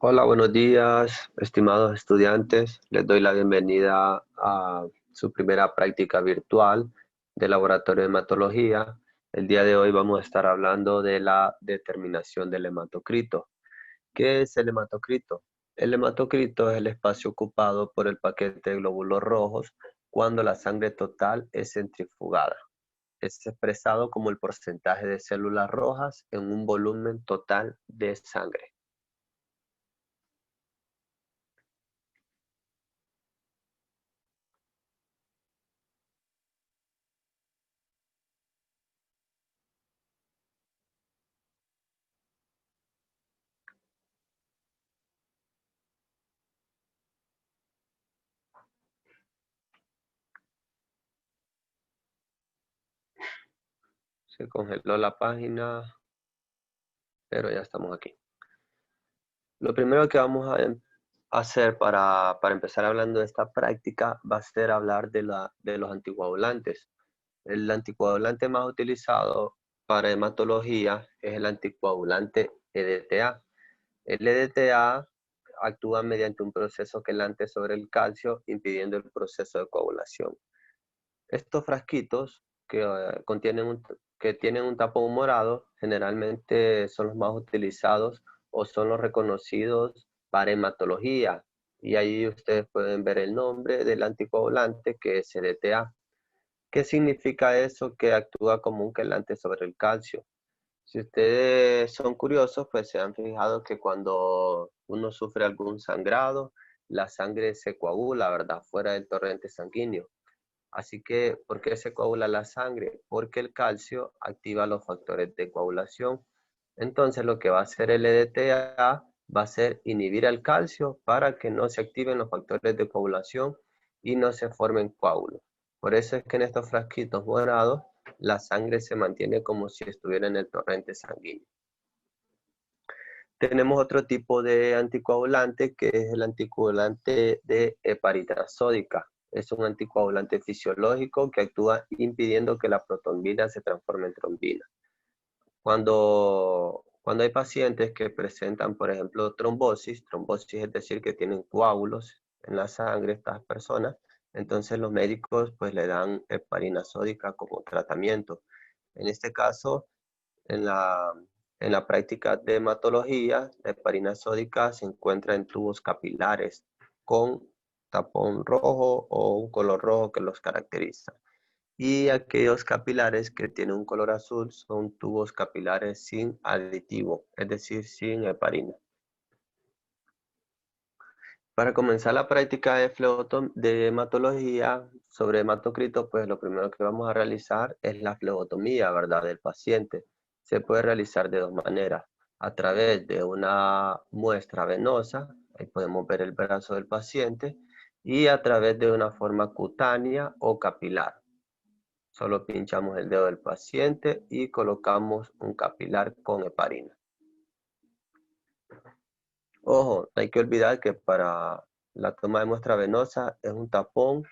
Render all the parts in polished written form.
Hola, buenos días, estimados estudiantes. Les doy la bienvenida a su primera práctica virtual de laboratorio de hematología. El día de hoy vamos a estar hablando de la determinación del hematocrito. ¿Qué es el hematocrito? El hematocrito es el espacio ocupado por el paquete de glóbulos rojos cuando la sangre total es centrifugada. Es expresado como el porcentaje de células rojas en un volumen total de sangre. Se congeló la página, pero ya estamos aquí. Lo primero que vamos a hacer para empezar hablando de esta práctica va a ser hablar de los anticoagulantes. El anticoagulante más utilizado para hematología es el anticoagulante EDTA. El EDTA actúa mediante un proceso quelante sobre el calcio, impidiendo el proceso de coagulación. Estos frasquitos que tienen un tapón morado generalmente son los más utilizados o son los reconocidos para hematología. Y ahí ustedes pueden ver el nombre del anticoagulante que es CDTA. ¿Qué significa eso? Que actúa como un quelante sobre el calcio. Si ustedes son curiosos, pues se han fijado que cuando uno sufre algún sangrado, la sangre se coagula, ¿verdad? Fuera del torrente sanguíneo. Así que, ¿por qué se coagula la sangre? Porque el calcio activa los factores de coagulación. Entonces, lo que va a hacer el EDTA va a ser inhibir al calcio para que no se activen los factores de coagulación y no se formen coágulos. Por eso es que en estos frasquitos morados, la sangre se mantiene como si estuviera en el torrente sanguíneo. Tenemos otro tipo de anticoagulante que es el anticoagulante de heparina sódica. Es un anticoagulante fisiológico que actúa impidiendo que la protombina se transforme en trombina. Cuando hay pacientes que presentan, por ejemplo, trombosis es decir, que tienen coágulos en la sangre estas personas, entonces los médicos pues le dan heparina sódica como tratamiento. En este caso, en la práctica de hematología, la heparina sódica se encuentra en tubos capilares con tapón rojo o un color rojo que los caracteriza. Y aquellos capilares que tienen un color azul son tubos capilares sin aditivo, es decir, sin heparina. Para comenzar la práctica de hematología sobre hematocrito, pues lo primero que vamos a realizar es la flebotomía, ¿verdad?, del paciente. Se puede realizar de dos maneras, a través de una muestra venosa, ahí podemos ver el brazo del paciente, y a través de una forma cutánea o capilar. Solo pinchamos el dedo del paciente y colocamos un capilar con heparina. Ojo, no hay que olvidar que para la toma de muestra venosa es un tapón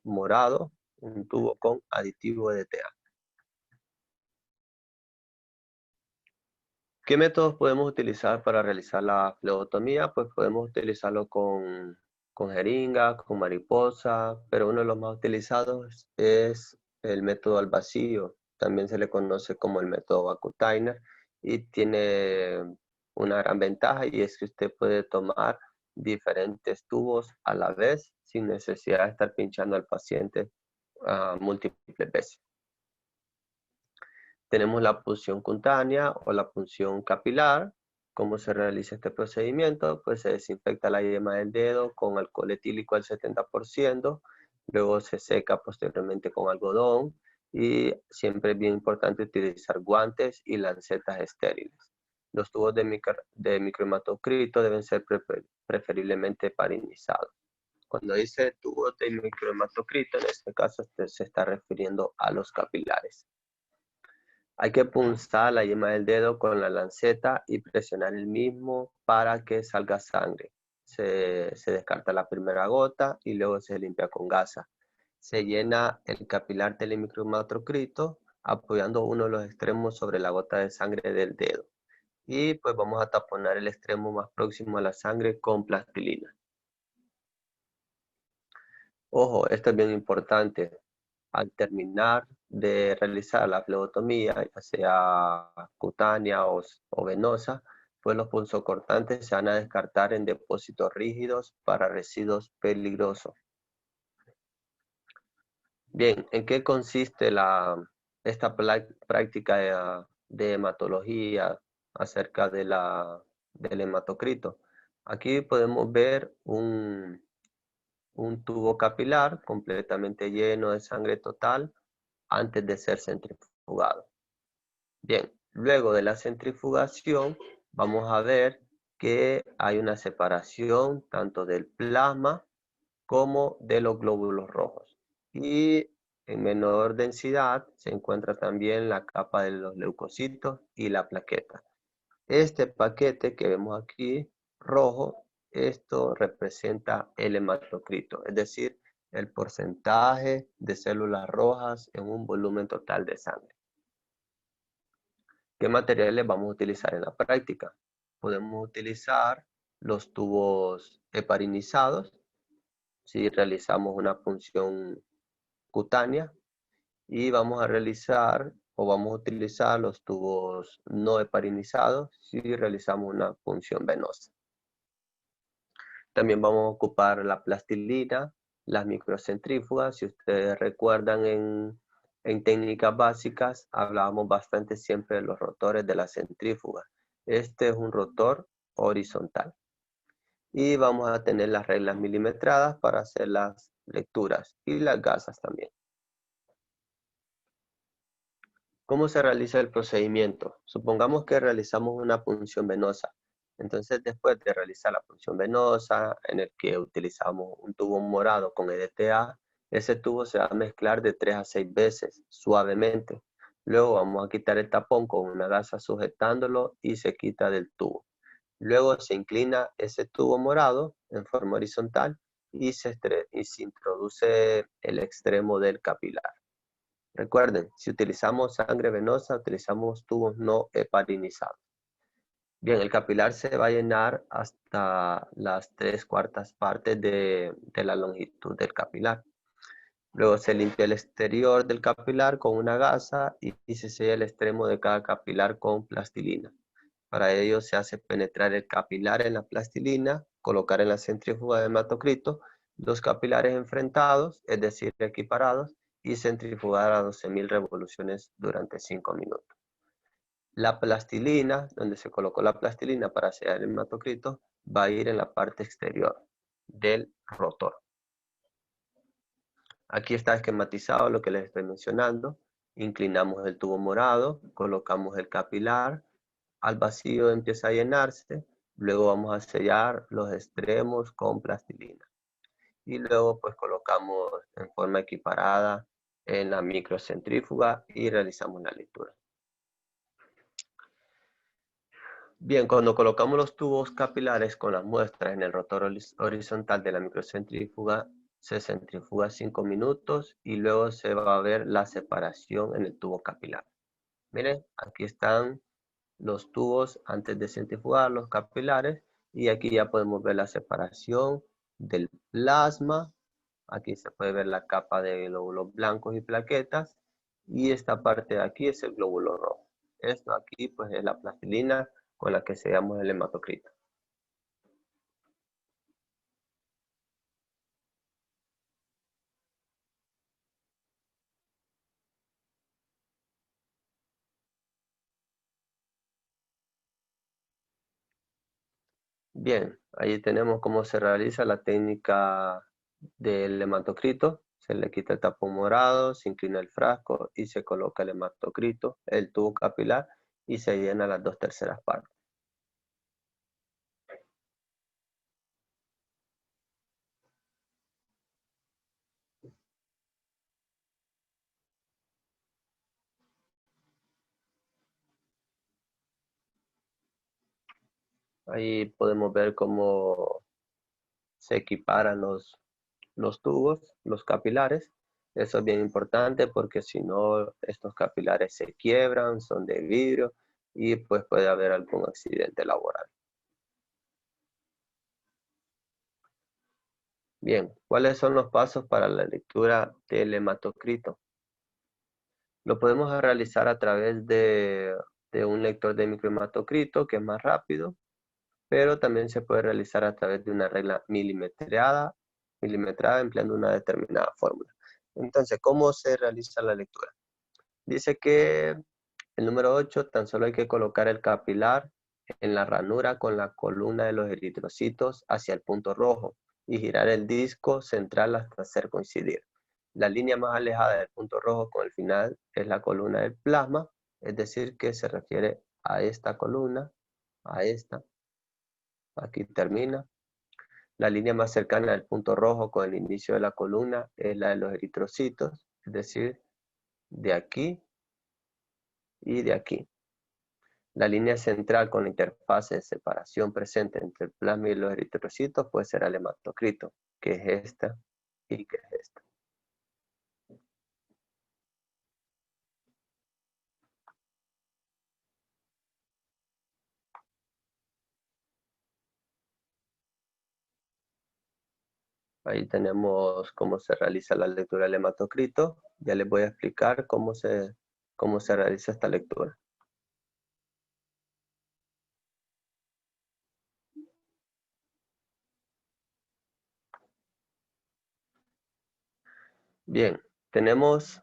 morado, un tubo con aditivo EDTA. ¿Qué métodos podemos utilizar para realizar la flebotomía? Pues podemos utilizarlo con jeringa, con mariposa, pero uno de los más utilizados es el método al vacío. También se le conoce como el método Vacutainer y tiene una gran ventaja y es que usted puede tomar diferentes tubos a la vez sin necesidad de estar pinchando al paciente múltiples veces. Tenemos la punción cutánea o la punción capilar. ¿Cómo se realiza este procedimiento? Pues se desinfecta la yema del dedo con alcohol etílico al 70%, luego se seca posteriormente con algodón y siempre es bien importante utilizar guantes y lancetas estériles. Los tubos de microhematocrito deben ser preferiblemente parinizados. Cuando dice tubos de microhematocrito, en este caso se está refiriendo a los capilares. Hay que punzar la yema del dedo con la lanceta y presionar el mismo para que salga sangre. Se descarta la primera gota y luego se limpia con gasa. Se llena el capilar del microhematocrito apoyando uno de los extremos sobre la gota de sangre del dedo. y pues vamos a taponar el extremo más próximo a la sangre con plastilina. Ojo, esto es bien importante. Al terminar de realizar la flebotomía, ya sea cutánea o venosa, pues los punzocortantes se van a descartar en depósitos rígidos para residuos peligrosos. Bien, ¿en qué consiste esta práctica de hematología acerca del hematocrito? Aquí podemos ver un tubo capilar completamente lleno de sangre total antes de ser centrifugado. Bien, luego de la centrifugación vamos a ver que hay una separación tanto del plasma como de los glóbulos rojos. Y en menor densidad se encuentra también la capa de los leucocitos y la plaqueta. Este paquete que vemos aquí, rojo, esto representa el hematocrito, es decir, el porcentaje de células rojas en un volumen total de sangre. ¿Qué materiales vamos a utilizar en la práctica? Podemos utilizar los tubos heparinizados si realizamos una punción cutánea y vamos a realizar o vamos a utilizar los tubos no heparinizados si realizamos una punción venosa. También vamos a ocupar la plastilina, las microcentrífugas. Si ustedes recuerdan en técnicas básicas, hablábamos bastante siempre de los rotores de la centrífuga. Este es un rotor horizontal. Y vamos a tener las reglas milimetradas para hacer las lecturas y las gasas también. ¿Cómo se realiza el procedimiento? Supongamos que realizamos una punción venosa. Entonces, después de realizar la punción venosa, en el que utilizamos un tubo morado con EDTA, ese tubo se va a mezclar de 3 a 6 veces, suavemente. Luego vamos a quitar el tapón con una gasa sujetándolo y se quita del tubo. Luego se inclina ese tubo morado en forma horizontal y se introduce el extremo del capilar. Recuerden, si utilizamos sangre venosa, utilizamos tubos no heparinizados. Bien, el capilar se va a llenar hasta las 3/4 partes de la longitud del capilar. Luego se limpia el exterior del capilar con una gasa y se sella el extremo de cada capilar con plastilina. Para ello se hace penetrar el capilar en la plastilina, colocar en la centrífuga de hematocrito los capilares enfrentados, es decir, equiparados, y centrifugar a 12.000 revoluciones durante 5 minutos. La plastilina, donde se colocó la plastilina para sellar el hematocrito, va a ir en la parte exterior del rotor. Aquí está esquematizado lo que les estoy mencionando. Inclinamos el tubo morado, colocamos el capilar, al vacío empieza a llenarse, luego vamos a sellar los extremos con plastilina. Y luego pues colocamos en forma equiparada en la microcentrífuga y realizamos la lectura. Bien, cuando colocamos los tubos capilares con las muestras en el rotor horizontal de la microcentrífuga, se centrifuga 5 minutos y luego se va a ver la separación en el tubo capilar. Miren, aquí están los tubos antes de centrifugar los capilares y aquí ya podemos ver la separación del plasma. Aquí se puede ver la capa de glóbulos blancos y plaquetas y esta parte de aquí es el glóbulo rojo. Esto aquí pues es la plastilina con la que sellamos el hematocrito. Bien, ahí tenemos cómo se realiza la técnica del hematocrito. Se le quita el tapón morado, se inclina el frasco y se coloca el hematocrito, el tubo capilar y se llena las 2/3 partes. Ahí podemos ver cómo se equiparan los tubos, los capilares. Eso es bien importante porque si no, estos capilares se quiebran, son de vidrio y pues puede haber algún accidente laboral. Bien, ¿cuáles son los pasos para la lectura del hematocrito? Lo podemos realizar a través de un lector de microhematocrito, que es más rápido, pero también se puede realizar a través de una regla milimetrada empleando una determinada fórmula. Entonces, ¿cómo se realiza la lectura? Dice que el número 8, tan solo hay que colocar el capilar en la ranura con la columna de los eritrocitos hacia el punto rojo y girar el disco central hasta hacer coincidir. La línea más alejada del punto rojo con el final es la columna del plasma, es decir, que se refiere a esta columna, a esta, aquí termina. La línea más cercana del punto rojo con el inicio de la columna es la de los eritrocitos, es decir, de aquí y de aquí. La línea central con la interfase de separación presente entre el plasma y los eritrocitos puede ser el hematocrito, que es esta y que es esta. Ahí tenemos cómo se realiza la lectura del hematocrito. Ya les voy a explicar cómo se realiza esta lectura. Bien, tenemos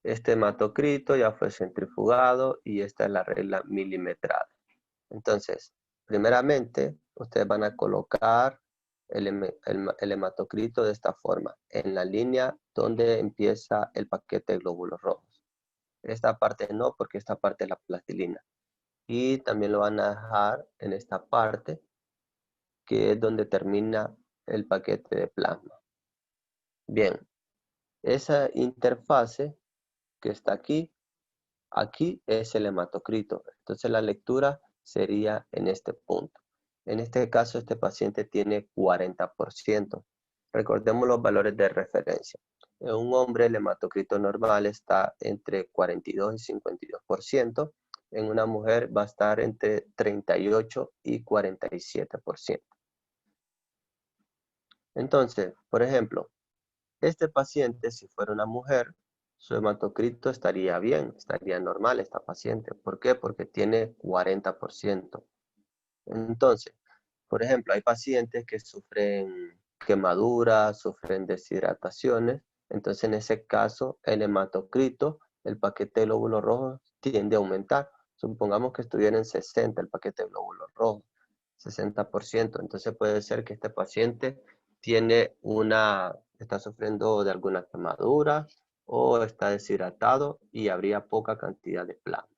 este hematocrito, ya fue centrifugado y esta es la regla milimetrada. Entonces, primeramente, ustedes van a colocar el hematocrito de esta forma, en la línea donde empieza el paquete de glóbulos rojos. Esta parte no, porque esta parte es la plastilina. Y también lo van a dejar en esta parte, que es donde termina el paquete de plasma. Bien, esa interfase que está aquí es el hematocrito. Entonces la lectura sería en este punto. En este caso, este paciente tiene 40%. Recordemos los valores de referencia. En un hombre, el hematocrito normal está entre 42 y 52%. En una mujer va a estar entre 38 y 47%. Entonces, por ejemplo, este paciente, si fuera una mujer, su hematocrito estaría bien, estaría normal esta paciente. ¿Por qué? Porque tiene 40%. Entonces, por ejemplo, hay pacientes que sufren quemaduras, sufren deshidrataciones. Entonces, en ese caso, el hematocrito, el paquete de glóbulos rojos, tiende a aumentar. Supongamos que estuviera en 60 el paquete de glóbulos rojos, 60%. Entonces puede ser que este paciente está sufriendo de alguna quemadura o está deshidratado y habría poca cantidad de plasma.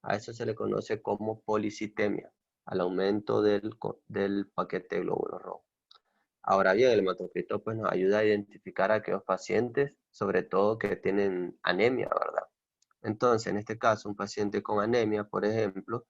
A eso se le conoce como policitemia, al aumento del paquete de glóbulos rojos. Ahora bien, el hematocrito pues, nos ayuda a identificar a aquellos pacientes, sobre todo que tienen anemia, ¿verdad? Entonces, en este caso, un paciente con anemia, por ejemplo,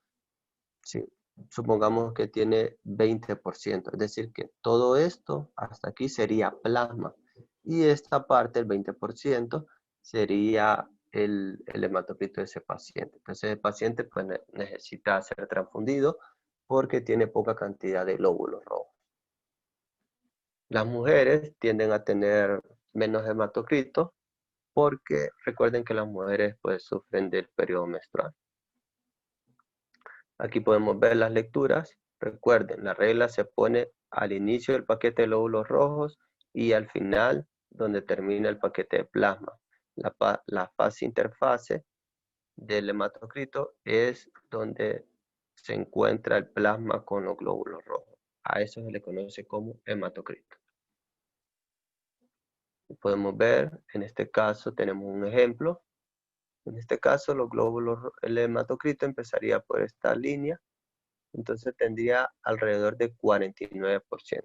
si supongamos que tiene 20%, es decir, que todo esto hasta aquí sería plasma y esta parte, el 20%, sería el hematocrito de ese paciente. Entonces el paciente pues, necesita ser transfundido porque tiene poca cantidad de glóbulos rojos. Las mujeres tienden a tener menos hematocrito porque recuerden que las mujeres pues, sufren del periodo menstrual. Aquí podemos ver las lecturas. Recuerden, la regla se pone al inicio del paquete de glóbulos rojos y al final donde termina el paquete de plasma. La fase interfase del hematocrito es donde se encuentra el plasma con los glóbulos rojos. A eso se le conoce como hematocrito. Podemos ver, en este caso tenemos un ejemplo. En este caso, el hematocrito empezaría por esta línea. Entonces tendría alrededor de 49%.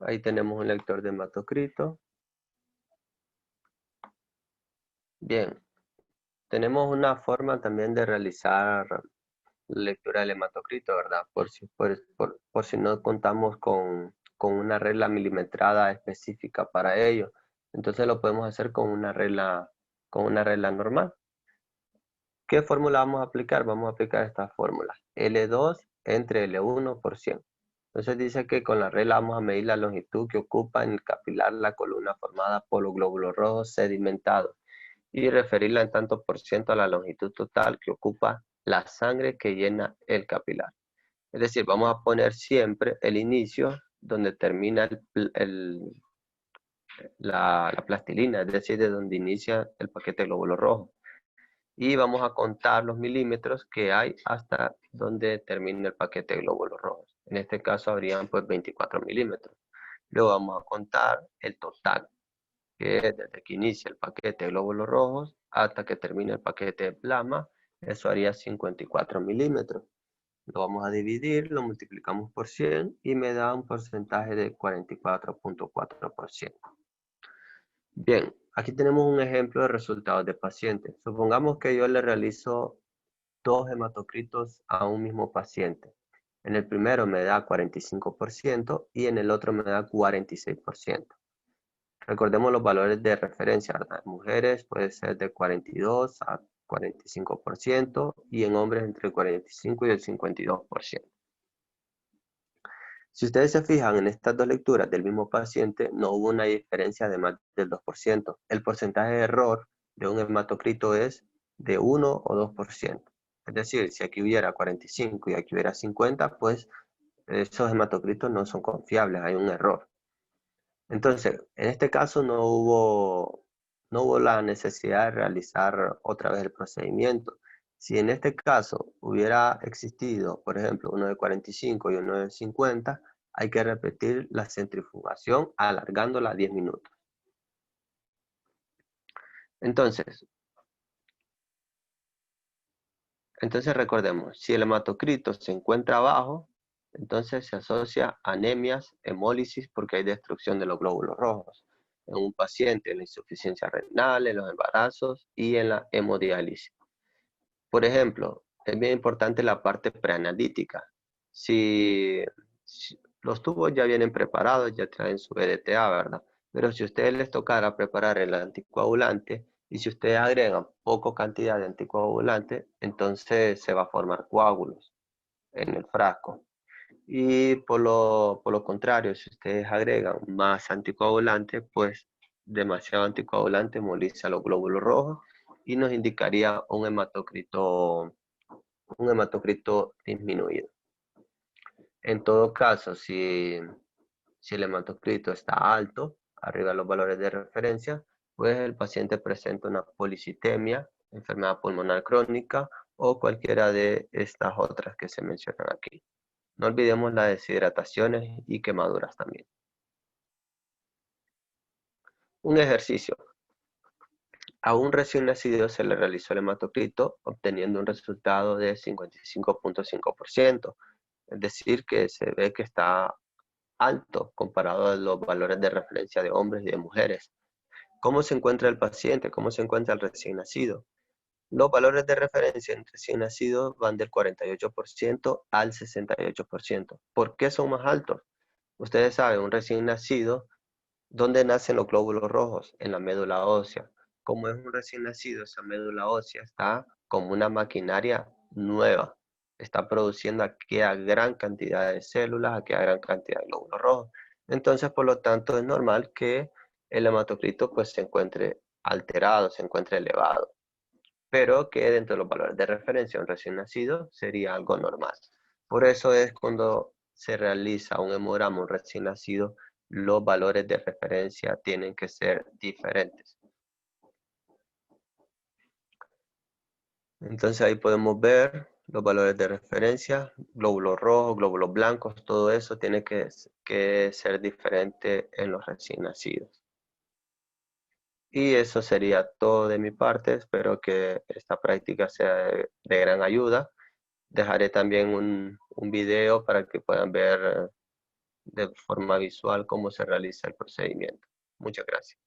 Ahí tenemos un lector de hematocrito. Bien, tenemos una forma también de realizar lectura del hematocrito, ¿verdad? Por si no contamos con una regla milimetrada específica para ello. Entonces lo podemos hacer con una regla normal. ¿Qué fórmula vamos a aplicar? Vamos a aplicar esta fórmula. L2 entre L1 por 100. Entonces dice que con la regla vamos a medir la longitud que ocupa en el capilar la columna formada por los glóbulos rojos sedimentados y referirla en tanto por ciento a la longitud total que ocupa la sangre que llena el capilar. Es decir, vamos a poner siempre el inicio donde termina la plastilina, es decir, de donde inicia el paquete de glóbulos rojos. Y vamos a contar los milímetros que hay hasta donde termina el paquete de glóbulos rojos. En este caso habrían pues 24 milímetros. Luego vamos a contar el total, que es desde que inicia el paquete de glóbulos rojos hasta que termina el paquete de plasma. Eso haría 54 milímetros. Lo vamos a dividir, lo multiplicamos por 100 y me da un porcentaje de 44.4%. Bien, aquí tenemos un ejemplo de resultados de pacientes. Supongamos que yo le realizo 2 hematocritos a un mismo paciente. En el primero me da 45% y en el otro me da 46%. Recordemos los valores de referencia, ¿verdad? En mujeres puede ser de 42 a 45% y en hombres entre el 45 y el 52%. Si ustedes se fijan en estas dos lecturas del mismo paciente, no hubo una diferencia de más del 2%. El porcentaje de error de un hematocrito es de 1 o 2%. Es decir, si aquí hubiera 45 y aquí hubiera 50, pues esos hematocritos no son confiables, hay un error. Entonces, en este caso no hubo la necesidad de realizar otra vez el procedimiento. Si en este caso hubiera existido, por ejemplo, uno de 45 y uno de 50, hay que repetir la centrifugación alargándola a 10 minutos. Entonces recordemos, si el hematocrito se encuentra abajo, entonces se asocia a anemias, hemólisis, porque hay destrucción de los glóbulos rojos. En un paciente, en la insuficiencia renal, en los embarazos y en la hemodiálisis. Por ejemplo, es bien importante la parte preanalítica. Si los tubos ya vienen preparados, ya traen su EDTA, ¿verdad? Pero si a ustedes les tocara preparar el anticoagulante y si ustedes agregan poca cantidad de anticoagulante, entonces se va a formar coágulos en el frasco. Y por lo contrario, si ustedes agregan más anticoagulante, pues demasiado anticoagulante moviliza los glóbulos rojos y nos indicaría un hematocrito disminuido. En todo caso, si el hematocrito está alto, arriba de los valores de referencia, pues el paciente presenta una policitemia, enfermedad pulmonar crónica o cualquiera de estas otras que se mencionan aquí. No olvidemos las deshidrataciones y quemaduras también. Un ejercicio. A un recién nacido se le realizó el hematocrito obteniendo un resultado de 55.5%. Es decir, que se ve que está alto comparado a los valores de referencia de hombres y de mujeres. ¿Cómo se encuentra el paciente? ¿Cómo se encuentra el recién nacido? Los valores de referencia en recién nacidos van del 48% al 68%. ¿Por qué son más altos? Ustedes saben, un recién nacido, ¿dónde nacen los glóbulos rojos? En la médula ósea. Como es un recién nacido, esa médula ósea está como una maquinaria nueva. Está produciendo aquella gran cantidad de células, aquella gran cantidad de glóbulos rojos. Entonces, por lo tanto, es normal que el hematocrito pues, se encuentre alterado, se encuentre elevado. Pero que dentro de los valores de referencia un recién nacido sería algo normal. Por eso es cuando se realiza un hemograma un recién nacido, los valores de referencia tienen que ser diferentes. Entonces ahí podemos ver los valores de referencia, glóbulos rojos, glóbulos blancos, todo eso tiene que ser diferente en los recién nacidos. Y eso sería todo de mi parte. Espero que esta práctica sea de gran ayuda. Dejaré también un video para que puedan ver de forma visual cómo se realiza el procedimiento. Muchas gracias.